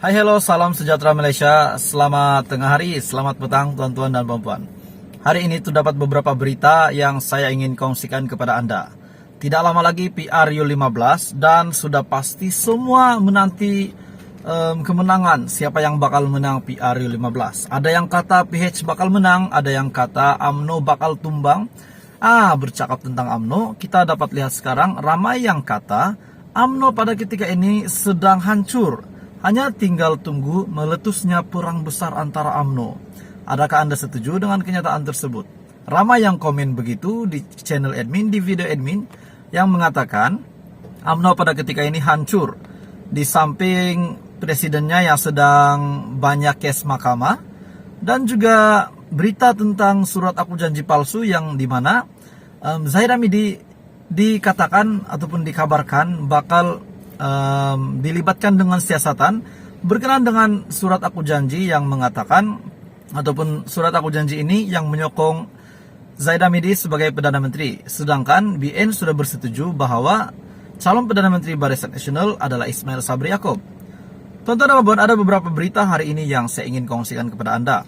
Hai hello, salam sejahtera Malaysia. Selamat tengah hari, selamat petang tuan-tuan dan puan-puan. Hari ini terdapat beberapa berita yang saya ingin kongsikan kepada Anda. Tidak lama lagi PRU15 dan sudah pasti semua menanti kemenangan. Siapa yang bakal menang PRU15? Ada yang kata PH bakal menang, ada yang kata UMNO bakal tumbang. Bercakap tentang UMNO, kita dapat lihat sekarang ramai yang kata UMNO pada ketika ini sedang hancur. Hanya tinggal tunggu meletusnya perang besar antara UMNO. Adakah Anda setuju dengan kenyataan tersebut? Ramai yang komen begitu di channel admin, di video admin, yang mengatakan UMNO pada ketika ini hancur. Di samping presidennya yang sedang banyak kes mahkamah, dan juga berita tentang surat aku janji palsu yang dimana Zahid Hamidi dikatakan ataupun dikabarkan bakal dilibatkan dengan siasatan berkenaan dengan surat aku janji yang mengatakan ataupun surat aku janji ini yang menyokong Zahid Hamidi sebagai Perdana Menteri, sedangkan BN sudah bersetuju bahwa calon Perdana Menteri Barisan Nasional adalah Ismail Sabri Yaakob. Tonton ada beberapa berita hari ini yang saya ingin kongsikan kepada Anda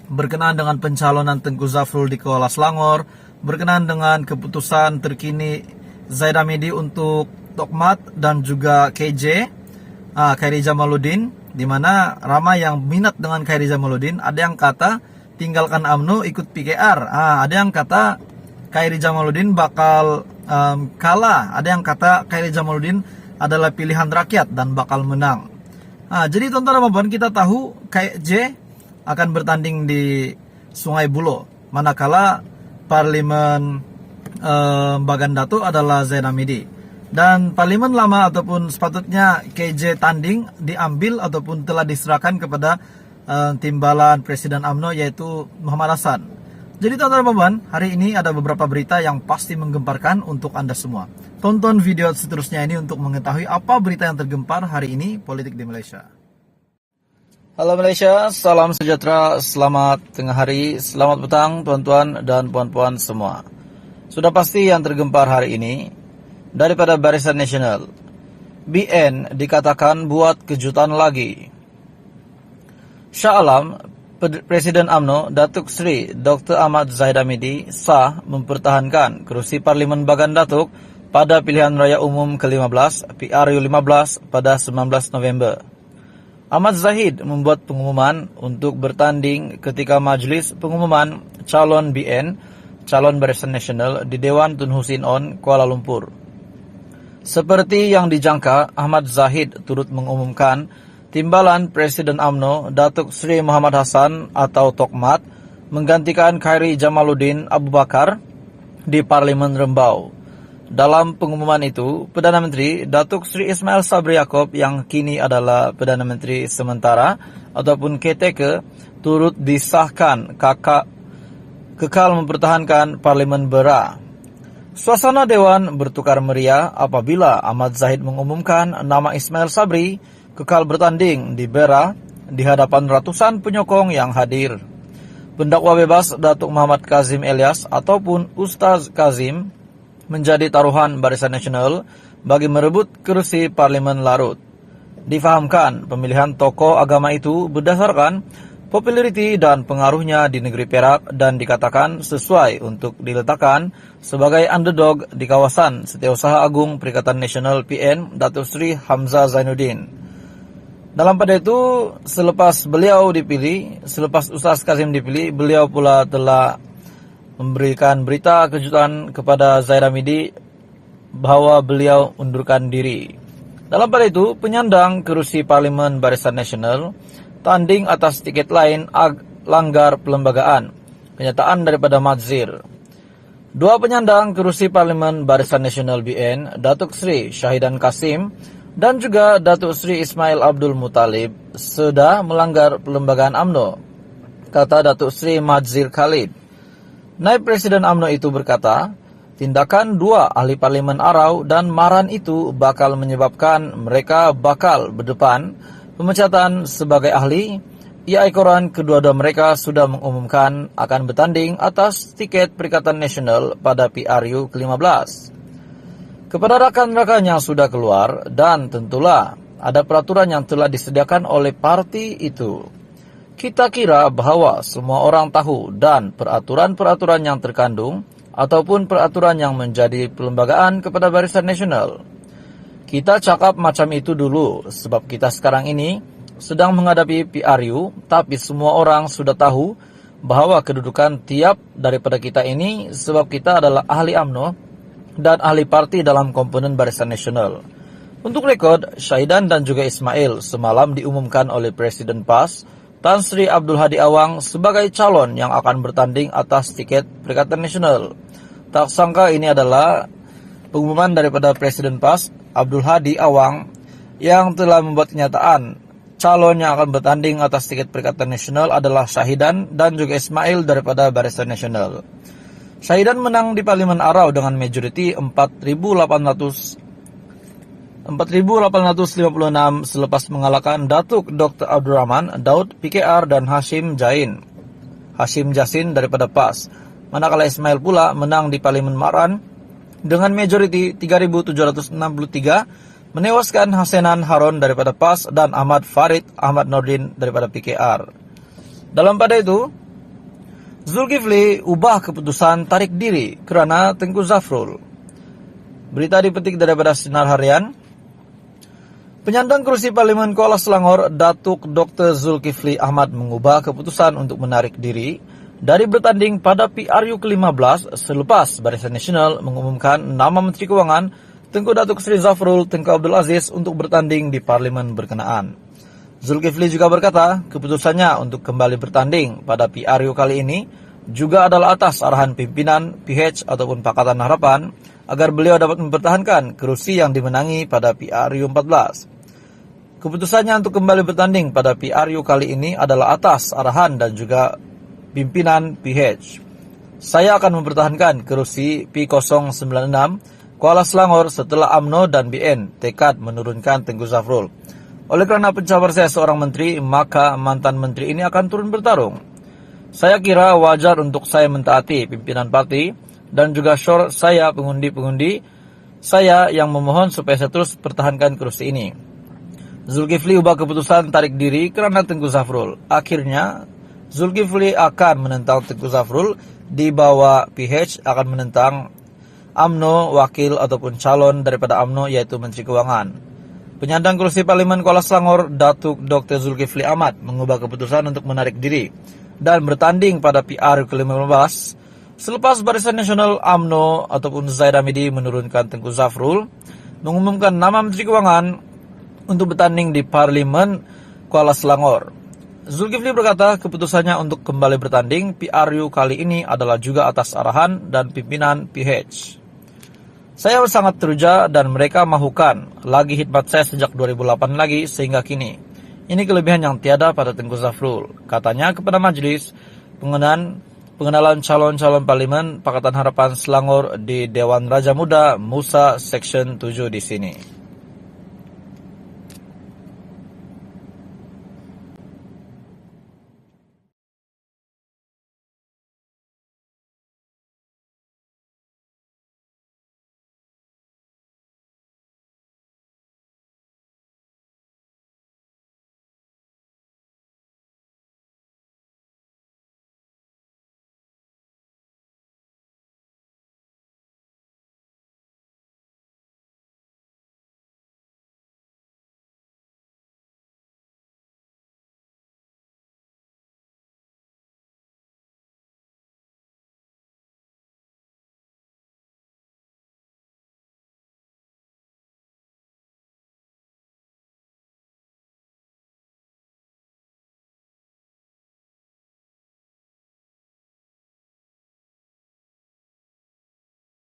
berkenaan dengan pencalonan Tengku Zafrul di Kuala Selangor, berkenaan dengan keputusan terkini Zahid Hamidi untuk Tokmat dan juga KJ, Khairi Jamaluddin, di mana ramai yang minat dengan Khairi Jamaluddin. Ada yang kata tinggalkan UMNO ikut PKR, ada yang kata Khairi Jamaluddin bakal kalah, ada yang kata Khairi Jamaluddin adalah pilihan rakyat dan bakal menang. Jadi tonton kita tahu KJ akan bertanding di Sungai Buloh, manakala Parlimen Bagan Datuk adalah Zahid Hamidi. Dan Parlimen lama ataupun sepatutnya KJ tanding diambil ataupun telah diserahkan kepada timbalan Presiden UMNO yaitu Muhammad Hassan. Jadi teman-teman, hari ini ada beberapa berita yang pasti menggemparkan untuk Anda semua. Tonton video seterusnya ini untuk mengetahui apa berita yang tergempar hari ini politik di Malaysia. Halo Malaysia, salam sejahtera, selamat tengah hari, selamat petang tuan-tuan dan puan-puan semua. Sudah pasti yang tergempar hari ini daripada Barisan Nasional, BN dikatakan buat kejutan lagi. Shah Alam, Presiden UMNO Datuk Seri Dr. Ahmad Zahid Hamidi sah mempertahankan kerusi Parlimen Bagan Datuk pada pilihan raya umum ke-15 PRU15 pada 19 November. Ahmad Zahid membuat pengumuman untuk bertanding ketika majlis pengumuman calon BN, calon Barisan Nasional di Dewan Tun Hussein On, Kuala Lumpur. Seperti yang dijangka, Ahmad Zahid turut mengumumkan timbalan Presiden UMNO Datuk Seri Muhammad Hassan atau Tokmat menggantikan Khairi Jamaluddin Abu Bakar di Parlimen Rembau. Dalam pengumuman itu, Perdana Menteri Datuk Seri Ismail Sabri Yaakob yang kini adalah Perdana Menteri sementara ataupun caretaker turut disahkan kekal mempertahankan Parlimen Bera. Suasana Dewan bertukar meriah apabila Ahmad Zahid mengumumkan nama Ismail Sabri kekal bertanding di Bera di hadapan ratusan penyokong yang hadir. Pendakwa bebas Datuk Muhammad Kazim Elias ataupun Ustaz Kazim menjadi taruhan Barisan Nasional bagi merebut kerusi Parlimen Larut. Difahamkan pemilihan tokoh agama itu berdasarkan populariti dan pengaruhnya di negeri Perak dan dikatakan sesuai untuk diletakkan sebagai underdog di kawasan Setiausaha Agung Perikatan Nasional PN Datuk Seri Hamzah Zainuddin. Dalam pada itu, selepas Ustaz Kazim dipilih, beliau pula telah memberikan berita kejutan kepada Zahid Hamidi bahwa beliau undurkan diri. Dalam pada itu, penyandang kerusi Parlimen Barisan Nasional tanding atas tiket lain langgar perlembagaan. Kenyataan daripada Madzir. Dua penyandang kerusi Parlimen Barisan Nasional BN, Datuk Seri Syahidan Kasim dan juga Datuk Seri Ismail Abdul Muttalib sudah melanggar perlembagaan UMNO, kata Datuk Seri Madzir Khalid. Naib Presiden UMNO itu berkata, tindakan dua ahli Parlimen Arau dan Maran itu bakal menyebabkan mereka bakal berdepan pemecatan sebagai ahli. Ia ikoran kedua-dua mereka sudah mengumumkan akan bertanding atas tiket Perikatan Nasional pada PRU ke-15. Kepada rakan-rakan yang sudah keluar dan tentulah ada peraturan yang telah disediakan oleh parti itu. Kita kira bahwa semua orang tahu dan peraturan-peraturan yang terkandung ataupun peraturan yang menjadi perlembagaan kepada Barisan Nasional. Kita cakap macam itu dulu sebab kita sekarang ini sedang menghadapi PRU, tapi semua orang sudah tahu bahwa kedudukan tiap daripada kita ini sebab kita adalah ahli UMNO dan ahli parti dalam komponen Barisan Nasional. Untuk rekod, Syahidan dan juga Ismail semalam diumumkan oleh Presiden PAS Tan Sri Abdul Hadi Awang sebagai calon yang akan bertanding atas tiket Perikatan Nasional. Tak sangka ini adalah pengumuman daripada Presiden PAS Abdul Hadi Awang yang telah membuat kenyataan calon yang akan bertanding atas tiket Perikatan Nasional adalah Syahidan dan juga Ismail daripada Barisan Nasional. Syahidan menang di Parlimen Arau dengan majoriti 4.856 selepas mengalahkan Datuk Dr. Abdurrahman Daud PKR dan Hashim Jasin daripada PAS. Manakala Ismail pula menang di Parlimen Maran dengan majoriti 3.763 menewaskan Hasenan Harun daripada PAS dan Ahmad Farid Ahmad Nordin daripada PKR. Dalam pada itu, Zulkifli ubah keputusan tarik diri kerana Tengku Zafrul. Berita dipetik daripada Sinar Harian. Penyandang kursi Parlimen Kuala Selangor, Datuk Dr. Zulkifli Ahmad mengubah keputusan untuk menarik diri dari bertanding pada PRU ke-15 selepas Barisan Nasional mengumumkan nama Menteri Kewangan Tengku Datuk Seri Zafrul Tengku Abdul Aziz untuk bertanding di Parlimen berkenaan. Zulkifli juga berkata keputusannya untuk kembali bertanding pada PRU kali ini juga adalah atas arahan pimpinan PH ataupun Pakatan Harapan agar beliau dapat mempertahankan kursi yang dimenangi pada PRU 14. Keputusannya untuk kembali bertanding pada PRU kali ini adalah atas arahan dan juga pimpinan PH. Saya akan mempertahankan kursi P096 Kuala Selangor setelah UMNO dan BN tekad menurunkan Tengku Zafrul. Oleh kerana pencabar saya seorang menteri, maka mantan menteri ini akan turun bertarung. Saya kira wajar untuk saya mentaati pimpinan parti dan juga syur saya pengundi-pengundi saya yang memohon supaya saya terus pertahankan kursi ini. Zulkifli ubah keputusan tarik diri kerana Tengku Zafrul. Akhirnya, Zulkifli akan menentang Tengku Zafrul di bawah PH akan menentang UMNO wakil ataupun calon daripada UMNO yaitu Menteri Kewangan. Penyandang kursi Parlimen Kuala Selangor, Datuk Dr. Zulkifli Ahmad mengubah keputusan untuk menarik diri dan bertanding pada PRU ke-15 selepas Barisan Nasional UMNO ataupun Zaid Hamidi menurunkan Tengku Zafrul, mengumumkan nama Menteri Kewangan untuk bertanding di Parlimen Kuala Selangor. Zulkifli berkata keputusannya untuk kembali bertanding PRU kali ini adalah juga atas arahan dan pimpinan PH. Saya sangat teruja dan mereka mahukan lagi khidmat saya sejak 2008 lagi sehingga kini. Ini kelebihan yang tiada pada Tengku Zafrul, katanya kepada majlis pengenalan calon-calon Parlimen Pakatan Harapan Selangor di Dewan Raja Muda Musa Seksyen 7 di sini.